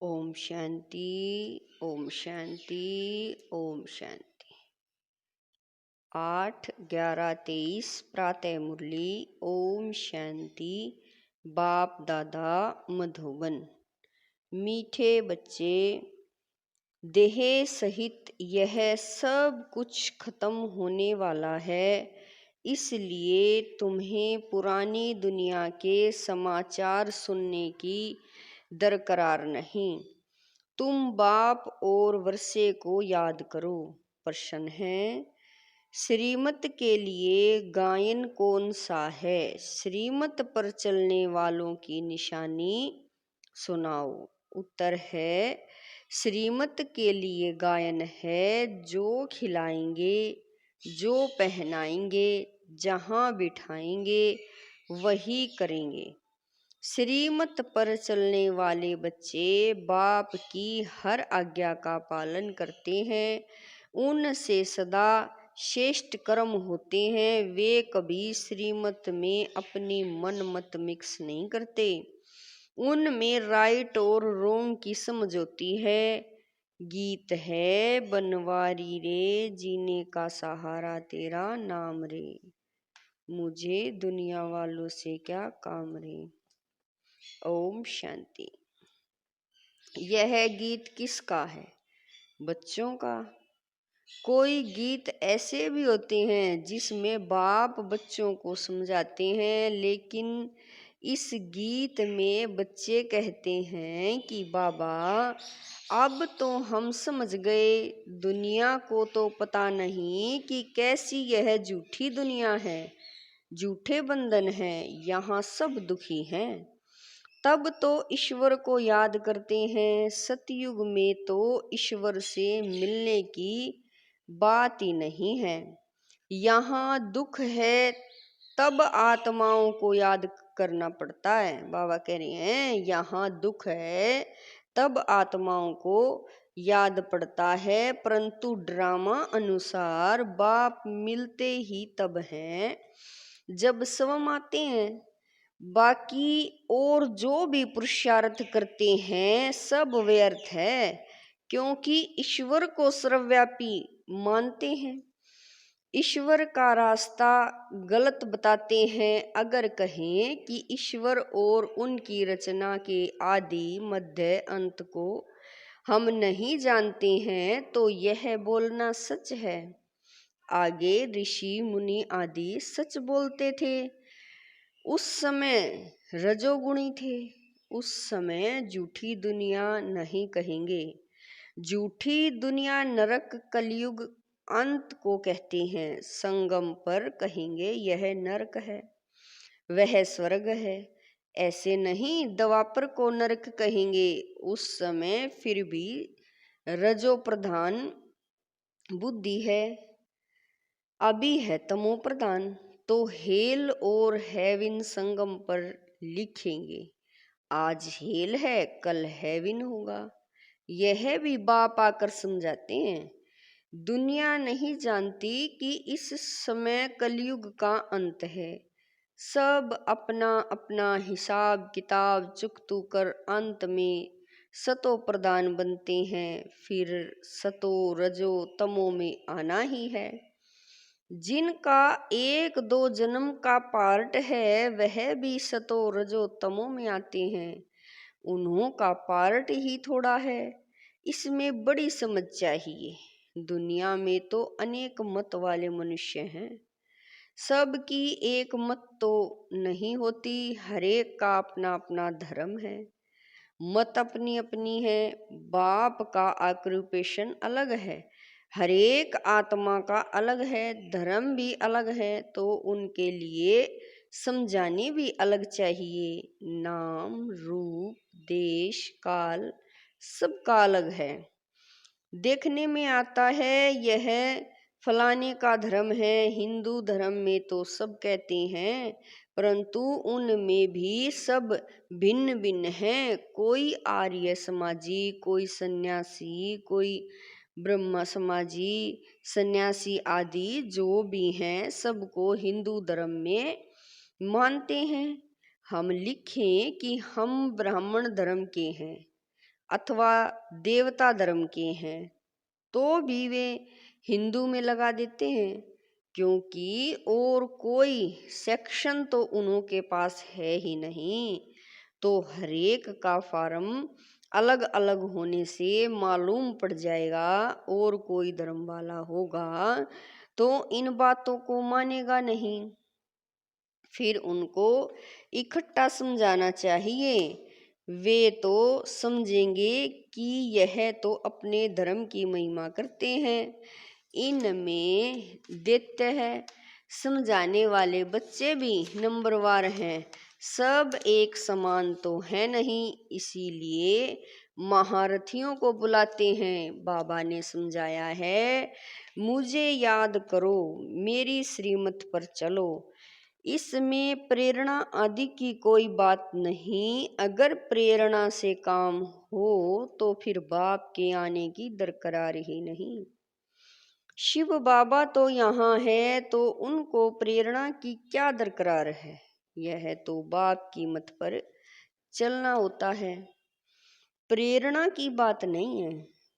ओम शांति। ओम शांति। ओम शांति। 8/11/23 प्रातः मुरली। ओम शांति। बाप दादा मधुबन। मीठे बच्चे, देह सहित यह सब कुछ खत्म होने वाला है, इसलिए तुम्हें पुरानी दुनिया के समाचार सुनने की दरकार नहीं। तुम बाप और वर्षे को याद करो। प्रश्न है, श्रीमत के लिए गायन कौन सा है? श्रीमत पर चलने वालों की निशानी सुनाओ। उत्तर है, श्रीमत के लिए गायन है जो खिलाएंगे, जो पहनाएंगे, जहाँ बिठाएंगे वही करेंगे। श्रीमत पर चलने वाले बच्चे बाप की हर आज्ञा का पालन करते हैं, उनसे सदा श्रेष्ठ कर्म होते हैं। वे कभी श्रीमत में अपनी मन मत मिक्स नहीं करते। उनमें राइट और रोंग की समझ होती है। गीत है, बनवारी रे जीने का सहारा तेरा नाम रे, मुझे दुनिया वालों से क्या काम रे। ओम शांति। यह गीत किसका है? बच्चों का। कोई गीत ऐसे भी होते हैं जिसमें बाप बच्चों को समझाते हैं, लेकिन इस गीत में बच्चे कहते हैं कि बाबा अब तो हम समझ गए, दुनिया को तो पता नहीं कि कैसी यह झूठी दुनिया है, झूठे बंधन है, यहाँ सब दुखी हैं। तब तो ईश्वर को याद करते हैं। सतयुग में तो ईश्वर से मिलने की बात ही नहीं है। यहाँ दुख है तब आत्माओं को याद करना पड़ता है। बाबा कह रहे हैं यहाँ दुख है तब आत्माओं को याद पड़ता है, परंतु ड्रामा अनुसार बाप मिलते ही तब हैं जब स्वयं आते हैं। बाकी और जो भी पुरुषार्थ करते हैं सब व्यर्थ है, क्योंकि ईश्वर को सर्वव्यापी मानते हैं। ईश्वर का रास्ता गलत बताते हैं। अगर कहें कि ईश्वर और उनकी रचना के आदि मध्य अंत को हम नहीं जानते हैं तो यह बोलना सच है। आगे ऋषि मुनि आदि सच बोलते थे। उस समय रजोगुणी थे। उस समय झूठी दुनिया नहीं कहेंगे। झूठी दुनिया नरक कलयुग अंत को कहते हैं। संगम पर कहेंगे यह नरक है, वह स्वर्ग है। ऐसे नहीं द्वापर को नरक कहेंगे। उस समय फिर भी रजो प्रधान बुद्धि है, अभी है तमो प्रधान। तो हेल और हेविन संगम पर लिखेंगे। आज हेल है कल हेविन होगा। यह भी बाप आकर समझाते हैं। दुनिया नहीं जानती कि इस समय कलयुग का अंत है। सब अपना अपना हिसाब किताब चुकतू कर अंत में सतो प्रधान बनते हैं। फिर सतो रजो तमो में आना ही है। जिनका 1-2 जन्म का पार्ट है वह भी सतो रजो तमो में आते हैं। उन्हों का पार्ट ही थोड़ा है। इसमें बड़ी समझ चाहिए। दुनिया में तो अनेक मत वाले मनुष्य हैं, सबकी एक मत तो नहीं होती। हरेक का अपना अपना धर्म है, मत अपनी अपनी है। बाप का ऑक्यूपेशन अलग है, हरेक आत्मा का अलग है, धर्म भी अलग है, तो उनके लिए समझाने भी अलग चाहिए। नाम रूप देश काल सबका अलग है। देखने में आता है यह फलाने का धर्म है। हिंदू धर्म में तो सब कहते हैं, परंतु उनमें भी सब भिन्न भिन्न हैं। कोई आर्य समाजी, कोई सन्यासी, कोई ब्रह्म समाजी, सन्यासी आदि जो भी हैं सबको हिंदू धर्म में मानते हैं। हम लिखें कि हम ब्राह्मण धर्म के हैं, अथवा देवता धर्म के हैं तो भी वे हिंदू में लगा देते हैं, क्योंकि और कोई सेक्शन तो उनके पास है ही नहीं। तो हरेक का फॉर्म अलग अलग होने से मालूम पड़ जाएगा, और कोई धर्म वाला होगा तो इन बातों को मानेगा नहीं। फिर उनको इकट्ठा समझाना चाहिए, वे तो समझेंगे कि यह तो अपने धर्म की महिमा करते हैं, इनमें दैत्य है। समझाने वाले बच्चे भी नंबरवार हैं, सब एक समान तो है नहीं, इसीलिए महारथियों को बुलाते हैं। बाबा ने समझाया है, मुझे याद करो, मेरी श्रीमत पर चलो, इसमें प्रेरणा आदि की कोई बात नहीं। अगर प्रेरणा से काम हो तो फिर बाप के आने की दरकार ही नहीं। शिव बाबा तो यहाँ है तो उनको प्रेरणा की क्या दरकार है, यह तो बाप की मत पर चलना होता है, प्रेरणा की बात नहीं है।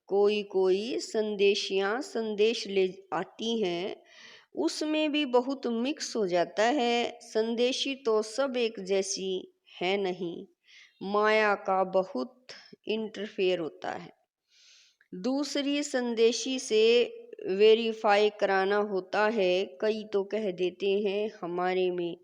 कोई कोई संदेशियाँ संदेश ले आती हैं, उसमें भी बहुत मिक्स हो जाता है। संदेशी तो सब एक जैसी है नहीं, माया का बहुत इंटरफेयर होता है। दूसरी संदेशी से वेरीफाई कराना होता है। कई तो कह देते हैं हमारे में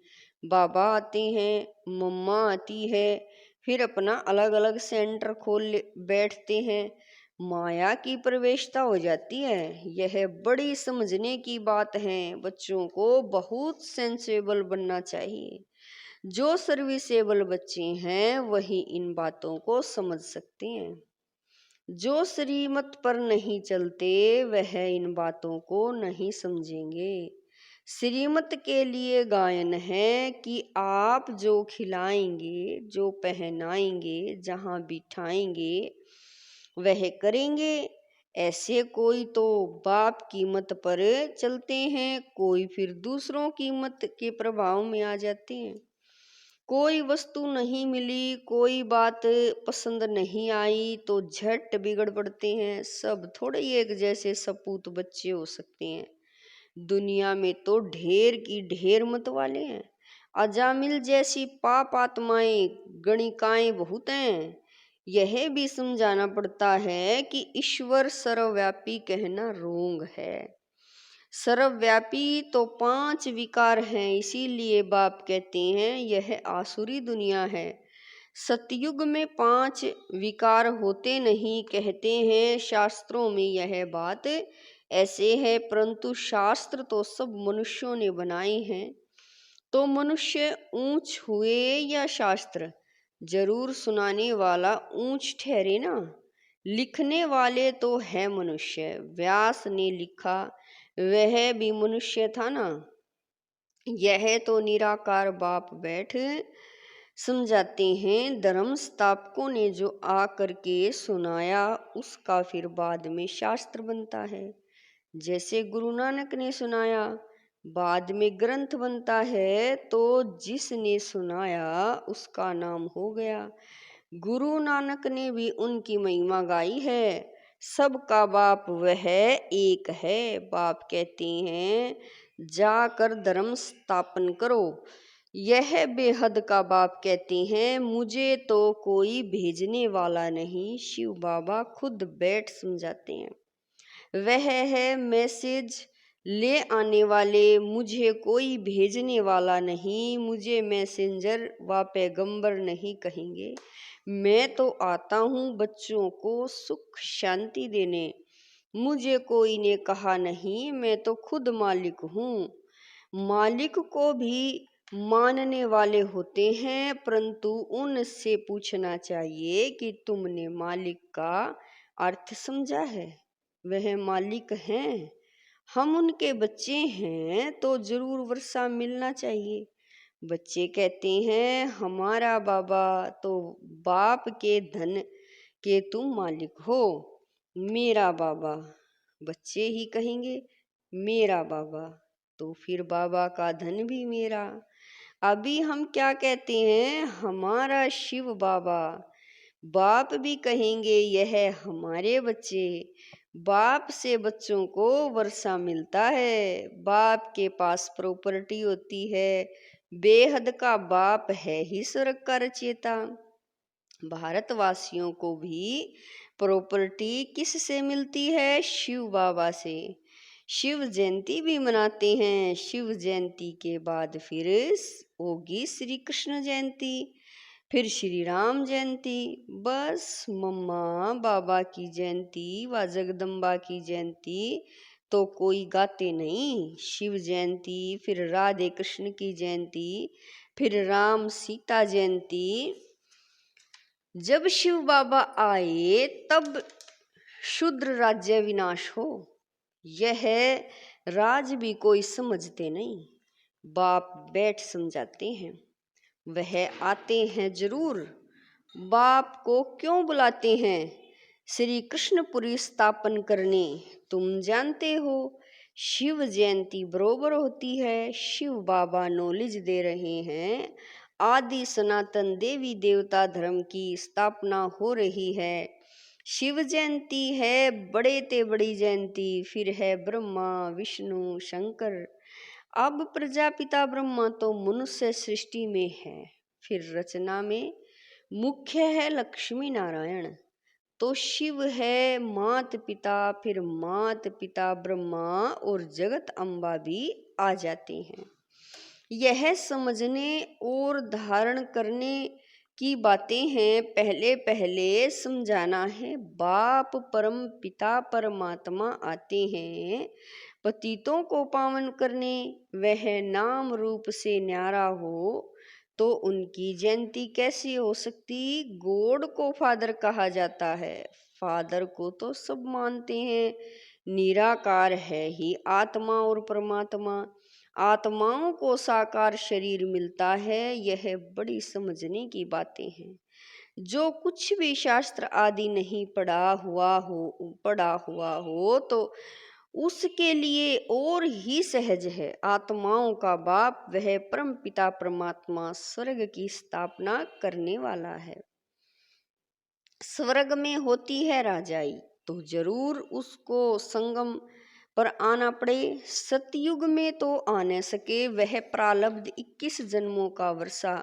बाबा आते हैं, मम्मा आती है, फिर अपना अलग अलग सेंटर खोल बैठते हैं, माया की प्रवेशता हो जाती है। यह बड़ी समझने की बात है, बच्चों को बहुत सेंसेबल बनना चाहिए। जो सर्विसेबल बच्चे हैं वही इन बातों को समझ सकते हैं, जो श्रीमत पर नहीं चलते वह इन बातों को नहीं समझेंगे। श्रीमत के लिए गायन है कि आप जो खिलाएंगे, जो पहनाएंगे, जहाँ बिठाएंगे वह करेंगे। ऐसे कोई तो बाप की मत पर चलते हैं, कोई फिर दूसरों की मत के प्रभाव में आ जाते हैं। कोई वस्तु नहीं मिली, कोई बात पसंद नहीं आई तो झट बिगड़ पड़ते हैं। सब थोड़े ही एक जैसे सपूत बच्चे हो सकते हैं। दुनिया में तो ढेर की ढेर मत वाले हैं। अजामिल जैसी पाप आत्माएं, गणिकाएं बहुत हैं। यह भी समझाना पड़ता है कि ईश्वर सर्वव्यापी कहना रोंग है। सर्वव्यापी तो 5 विकार हैं, इसीलिए बाप कहते हैं यह आसुरी दुनिया है। सतयुग में 5 विकार होते नहीं कहते हैं शास्त्रों में, यह बात ऐसे है, परंतु शास्त्र तो सब मनुष्यों ने बनाए हैं। तो मनुष्य ऊंच हुए या शास्त्र, जरूर सुनाने वाला ऊंच ठहरे ना। लिखने वाले तो है मनुष्य, व्यास ने लिखा वह भी मनुष्य था ना। यह तो निराकार बाप बैठ समझाते हैं। धर्म स्थापकों ने जो आ करके सुनाया उसका फिर बाद में शास्त्र बनता है। जैसे गुरु नानक ने सुनाया, बाद में ग्रंथ बनता है, तो जिसने सुनाया उसका नाम हो गया। गुरु नानक ने भी उनकी महिमा गाई है। सबका बाप वह एक है। बाप कहते हैं जाकर धर्म स्थापन करो। यह बेहद का बाप कहते हैं मुझे तो कोई भेजने वाला नहीं। शिव बाबा खुद बैठ समझाते हैं। वह है मैसेज ले आने वाले, मुझे कोई भेजने वाला नहीं। मुझे मैसेंजर व पैगंबर नहीं कहेंगे। मैं तो आता हूँ बच्चों को सुख शांति देने। मुझे कोई ने कहा नहीं, मैं तो खुद मालिक हूँ। मालिक को भी मानने वाले होते हैं, परंतु उनसे पूछना चाहिए कि तुमने मालिक का अर्थ समझा है? वह मालिक हैं, हम उनके बच्चे हैं, तो जरूर वर्षा मिलना चाहिए। बच्चे कहते हैं हमारा बाबा, तो बाप के धन के तुम मालिक हो। मेरा बाबा, बच्चे ही कहेंगे मेरा बाबा, तो फिर बाबा का धन भी मेरा। अभी हम क्या कहते हैं, हमारा शिव बाबा। बाप भी कहेंगे यह हमारे बच्चे। बाप से बच्चों को वर्षा मिलता है, बाप के पास प्रॉपर्टी होती है। बेहद का बाप है ही स्वर्ग का रचयिता। भारतवासियों को भी प्रॉपर्टी किससे मिलती है? शिव बाबा से। शिव जयंती भी मनाते हैं। शिव जयंती के बाद फिर होगी श्री कृष्ण जयंती, फिर श्री राम जयंती। बस मम्मा बाबा की जयंती व जगदम्बा की जयंती तो कोई गाते नहीं। शिव जयंती, फिर राधे कृष्ण की जयंती, फिर राम सीता जयंती। जब शिव बाबा आए तब शूद्र राज्य विनाश हो, यह राज भी कोई समझते नहीं। बाप बैठ समझाते हैं। वह आते हैं जरूर। बाप को क्यों बुलाते हैं? श्री कृष्णपुरी स्थापन करने। तुम जानते हो शिव जयंती बरोबर होती है। शिव बाबा नॉलेज दे रहे हैं। आदि सनातन देवी देवता धर्म की स्थापना हो रही है। शिव जयंती है बड़े ते बड़ी जयंती, फिर है ब्रह्मा विष्णु शंकर। अब प्रजापिता ब्रह्मा तो मनुष्य सृष्टि में है, फिर रचना में मुख्य है लक्ष्मी नारायण। तो शिव है मात पिता, फिर मात पिता ब्रह्मा और जगत अम्बा भी आ जाते हैं। यह समझने और धारण करने की बातें हैं। पहले पहले समझाना है। बाप परम पिता परमात्मा आते हैं पतितों को पावन करने। वह नाम रूप से न्यारा हो तो उनकी जयंती कैसी हो सकती? गॉड को फादर कहा जाता है। फादर को तो सब मानते हैं। निराकार है ही आत्मा और परमात्मा। आत्माओं को साकार शरीर मिलता है। यह बड़ी समझने की बातें हैं। जो कुछ भी शास्त्र आदि नहीं पढ़ा हुआ हो तो उसके लिए और ही सहज है। आत्माओं का बाप वह परम पिता परमात्मा स्वर्ग की स्थापना करने वाला है। स्वर्ग में होती है राजाई तो जरूर उसको संगम पर आना पड़े। सतयुग में तो आ न सके। वह प्रारब्ध 21 जन्मों का वर्षा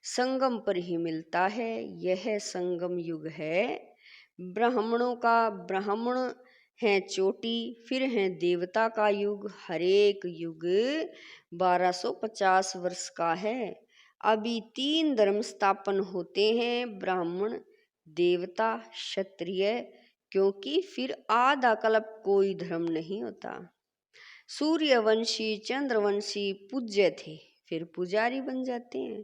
संगम पर ही मिलता है। यह संगम युग है ब्राह्मणों का। ब्राह्मण है चोटी, फिर है देवता का युग। हरेक युग 1250 वर्ष का है। अभी 3 धर्म स्थापन होते हैं, ब्राह्मण देवता क्षत्रिय, क्योंकि फिर आधा कल्प कोई धर्म नहीं होता। सूर्यवंशी चंद्रवंशी पूज्य थे, फिर पुजारी बन जाते हैं।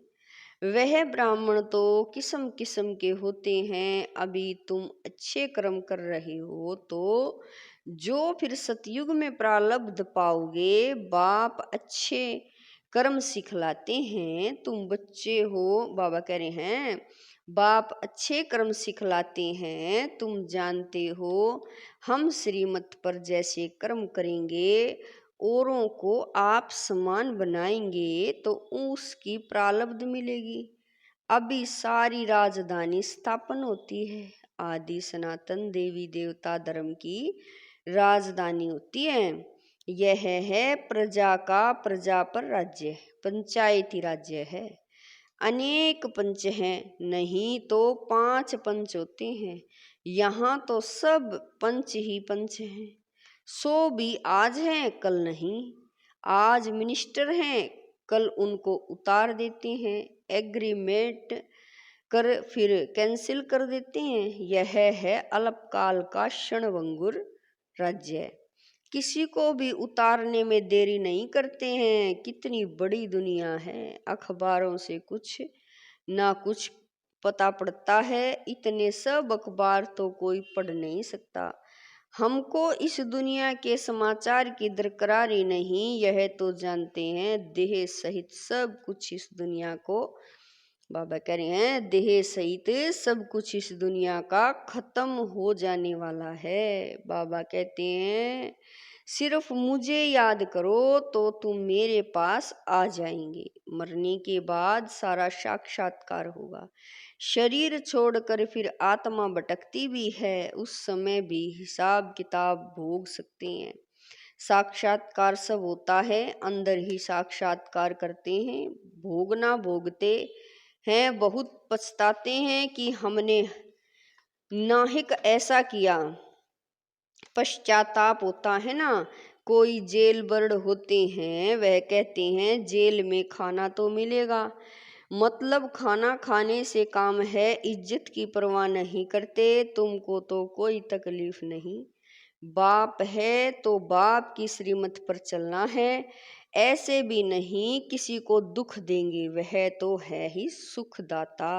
वह ब्राह्मण तो किस्म किस्म के होते हैं। अभी तुम अच्छे कर्म कर रहे हो तो जो फिर सतयुग में प्रारब्ध पाओगे। बाप अच्छे कर्म सिखलाते हैं। तुम बच्चे हो, बाबा कह रहे हैं बाप अच्छे कर्म सिखलाते हैं। तुम जानते हो हम श्रीमत पर जैसे कर्म करेंगे औरों को आप समान बनाएंगे तो उसकी प्रारब्ध मिलेगी। अभी सारी राजधानी स्थापन होती है। आदि सनातन देवी देवता धर्म की राजधानी होती है। यह है प्रजा का प्रजा पर राज्य, पंचायती राज्य है। अनेक पंच हैं, नहीं तो 5 पंच होते हैं। यहाँ तो सब पंच ही पंच हैं। 100 भी आज हैं कल नहीं। आज मिनिस्टर हैं, कल उनको उतार देते हैं। एग्रीमेंट कर फिर कैंसिल कर देते हैं। यह है अल्पकाल का क्षणभंगुर राज्य। किसी को भी उतारने में देरी नहीं करते हैं। कितनी बड़ी दुनिया है। अखबारों से कुछ ना कुछ पता पड़ता है। इतने सब अखबार तो कोई पढ़ नहीं सकता। हमको इस दुनिया के समाचार की दरकारी नहीं। यह तो जानते हैं देह सहित सब कुछ इस दुनिया को, बाबा कह रहे हैं देह सहित सब कुछ इस दुनिया का खत्म हो जाने वाला है। बाबा कहते हैं सिर्फ मुझे याद करो तो तुम मेरे पास आ जाएंगे। मरने के बाद सारा साक्षात्कार होगा। शरीर छोड़कर फिर आत्मा भटकती भी है, उस समय भी हिसाब किताब भोग सकते हैं। साक्षात्कार सब होता है, अंदर ही साक्षात्कार करते हैं। भोगना भोगते हैं, बहुत पछताते हैं कि हमने नाहिक ऐसा किया। पश्चाताप होता है ना। कोई जेल बर्ड होते हैं, वह कहते हैं जेल में खाना तो मिलेगा, मतलब खाना खाने से काम है, इज्जत की परवाह नहीं करते, तुमको तो कोई तकलीफ नहीं। बाप है तो बाप की श्रीमत पर चलना है, ऐसे भी नहीं किसी को दुख देंगे, वह तो है ही सुखदाता।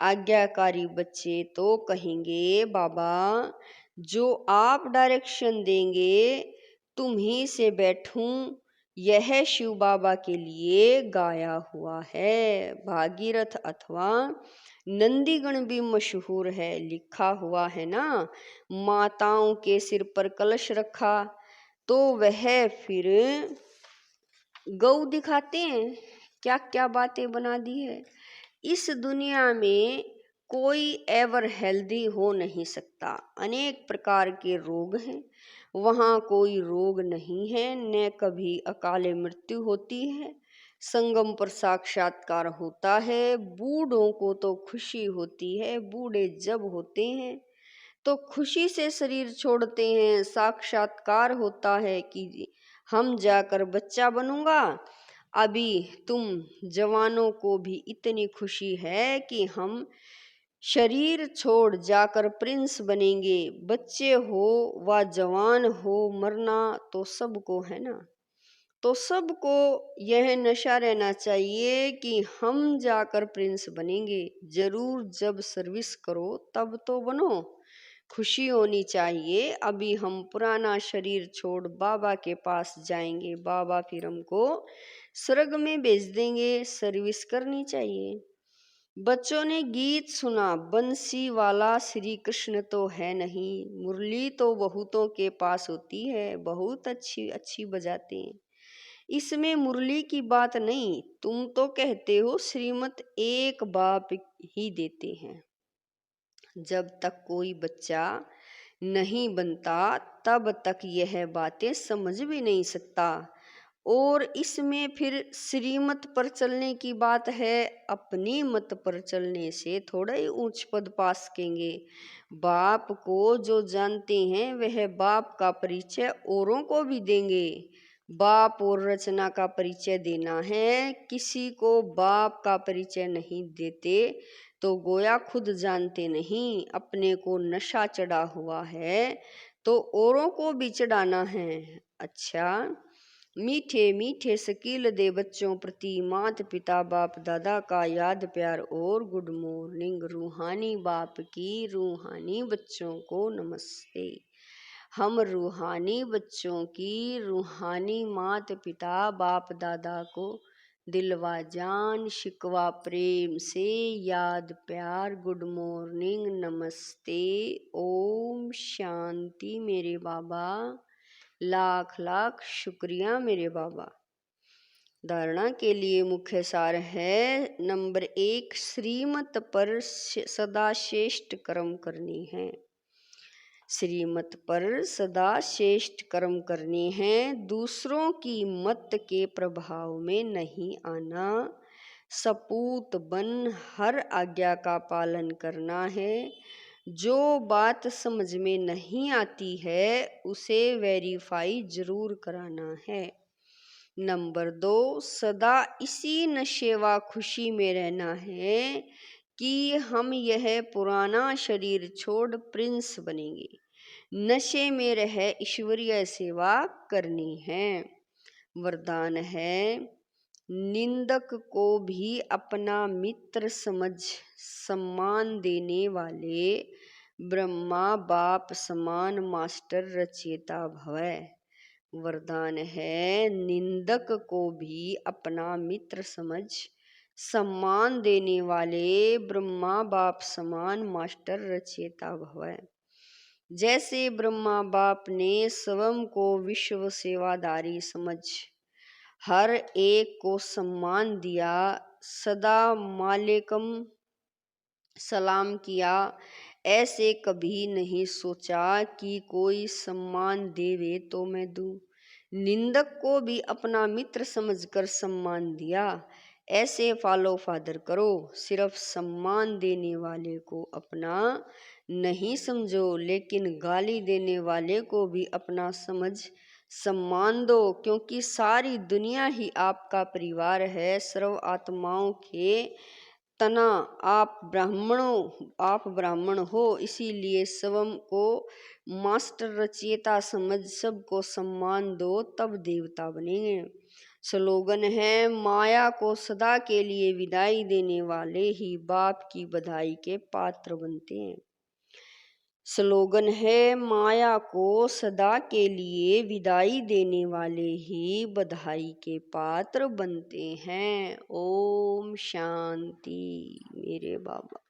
आज्ञाकारी बच्चे तो कहेंगे बाबा जो आप डायरेक्शन देंगे तुम ही से बैठूं, यह शिव बाबा के लिए गाया हुआ है। भागीरथ अथवा नंदीगण भी मशहूर है, लिखा हुआ है ना, माताओं के सिर पर कलश रखा तो वह फिर गौ दिखाते हैं। क्या क्या बातें बना दी है। इस दुनिया में कोई एवर हेल्दी हो नहीं सकता, अनेक प्रकार के रोग हैं, वहाँ कोई रोग नहीं है, न कभी अकाले मृत्यु होती है। संगम पर साक्षात्कार होता है, बूढ़ों को तो खुशी होती है, बूढ़े जब होते हैं तो खुशी से शरीर छोड़ते हैं। साक्षात्कार होता है कि हम जाकर बच्चा बनूंगा। अभी तुम जवानों को भी इतनी खुशी है कि हम शरीर छोड़ जाकर प्रिंस बनेंगे। बच्चे हो व जवान हो, मरना तो सबको है ना। तो सबको यह नशा रहना चाहिए कि हम जाकर प्रिंस बनेंगे। जरूर जब सर्विस करो तब तो बनो, खुशी होनी चाहिए। अभी हम पुराना शरीर छोड़ बाबा के पास जाएंगे, बाबा फिर हमको स्वर्ग में भेज देंगे। सर्विस करनी चाहिए। बच्चों ने गीत सुना, बंसी वाला श्री कृष्ण तो है नहीं, मुरली तो बहुतों के पास होती है, बहुत अच्छी अच्छी बजाते हैं, इसमें मुरली की बात नहीं। तुम तो कहते हो श्रीमत एक बाप ही देते हैं। जब तक कोई बच्चा नहीं बनता तब तक यह बातें समझ भी नहीं सकता। और इसमें फिर श्रीमत पर चलने की बात है, अपनी मत पर चलने से थोड़ा ही ऊंच पद पा सकेंगे। बाप को जो जानते हैं वह बाप का परिचय औरों को भी देंगे। बाप और रचना का परिचय देना है, किसी को बाप का परिचय नहीं देते तो गोया खुद जानते नहीं। अपने को नशा चढ़ा हुआ है तो औरों को भी चढ़ाना है। अच्छा, मीठे मीठे शकील दे बच्चों प्रति माता पिता बाप दादा का याद प्यार और गुड मॉर्निंग। रूहानी बाप की रूहानी बच्चों को नमस्ते। हम रूहानी बच्चों की रूहानी माता पिता बाप दादा को दिलवा जान शिकवा प्रेम से याद प्यार गुड मॉर्निंग नमस्ते ओम शांति। मेरे बाबा लाख लाख शुक्रिया मेरे बाबा। धारणा के लिए मुख्य सार है, नंबर 1, श्रीमत पर सदा श्रेष्ठ कर्म करनी है। श्रीमत पर सदा श्रेष्ठ कर्म करने हैं, दूसरों की मत के प्रभाव में नहीं आना, सपूत बन हर आज्ञा का पालन करना है। जो बात समझ में नहीं आती है उसे वेरीफाई जरूर कराना है। नंबर 2, सदा इसी नशे व खुशी में रहना है कि हम यह पुराना शरीर छोड़ प्रिंस बनेंगे। नशे में रह ईश्वरीय सेवा करनी है। वरदान है, निंदक को भी अपना मित्र समझ सम्मान देने वाले ब्रह्मा बाप समान मास्टर रचयिता भवै। वरदान है, निंदक को भी अपना मित्र समझ सम्मान देने वाले ब्रह्मा बाप समान मास्टर रचयिता भवै। जैसे ब्रह्मा बाप ने स्वयं को विश्व सेवादारी समझ हर एक को सम्मान दिया, सदा मालेकम सलाम किया। ऐसे कभी नहीं सोचा कि कोई सम्मान देवे तो मैं दूं। निंदक को भी अपना मित्र समझकर सम्मान दिया। ऐसे फॉलो फादर करो, सिर्फ सम्मान देने वाले को अपना नहीं समझो, लेकिन गाली देने वाले को भी अपना समझ सम्मान दो, क्योंकि सारी दुनिया ही आपका परिवार है। सर्व आत्माओं के तना आप ब्राह्मण हो, इसीलिए स्वयं को मास्टर रचयिता समझ सबको सम्मान दो, तब देवता बनेंगे। स्लोगन है, माया को सदा के लिए विदाई देने वाले ही बाप की बधाई के पात्र बनते हैं। स्लोगन है, माया को सदा के लिए विदाई देने वाले ही बधाई के पात्र बनते हैं। ओम शांति। मेरे बाबा।